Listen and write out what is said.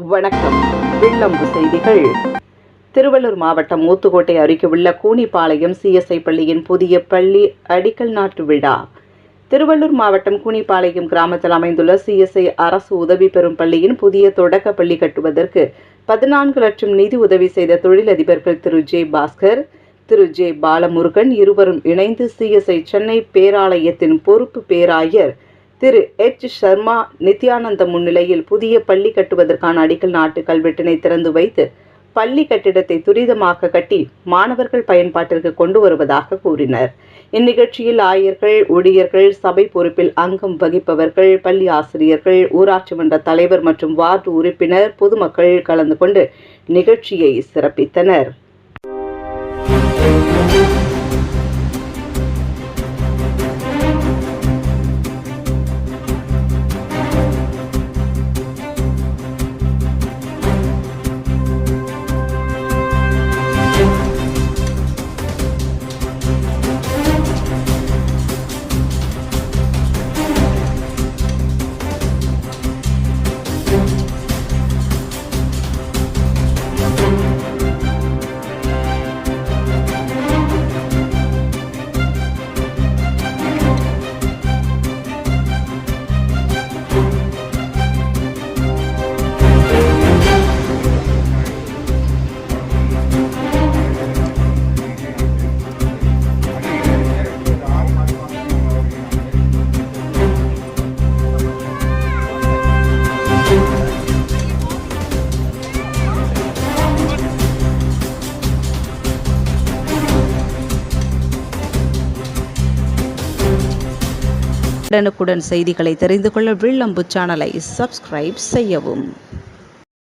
வணக்கம். வில்லம்பு செய்திகள். திருவள்ளூர் மாவட்டம் ஊத்துக்கோட்டை அருகே உள்ள கூனிப்பாளையம் சிஎஸ்ஐ பள்ளியின் புதிய பள்ளி அடிக்கல் நாட்டு விழா. திருவள்ளூர் மாவட்டம் கூனிப்பாளையம் கிராமத்தில் அமைந்துள்ள சிஎஸ்ஐ அரசு உதவி பெறும் பள்ளியின் புதிய தொடக்க பள்ளி கட்டுவதற்கு 14 லட்சம் நிதி உதவி செய்த தொழிலதிபர்கள் திரு ஜே பாஸ்கர், திரு ஜே பாலமுருகன் இருவரும் இணைந்து சிஎஸ்ஐ சென்னை பேராலயத்தின் பொறுப்பு பேராயர் திரு எச் சர்மா நித்யானந்தம் முன்னிலையில் புதிய பள்ளி கட்டுவதற்கான அடிக்கல் நாட்டு கல்வெட்டினை திறந்து வைத்து பள்ளி கட்டிடத்தை துரிதமாக கட்டி மாணவர்கள் பயன்பாட்டிற்கு கொண்டு வருவதாக கூறினர். இந்நிகழ்ச்சியில் ஆயர்கள், ஊழியர்கள், சபை பொறுப்பில் அங்கம் வகிப்பவர்கள், பள்ளி ஆசிரியர்கள், ஊராட்சி மன்ற தலைவர் மற்றும் வார்டு உறுப்பினர், பொதுமக்கள் கலந்து கொண்டு நிகழ்ச்சியை சிறப்பித்தனர். உடனுக்குடன் செய்திகளை தெரிந்து கொள்ள வில்லம்பு சேனலை சப்ஸ்கிரைப் செய்யவும்.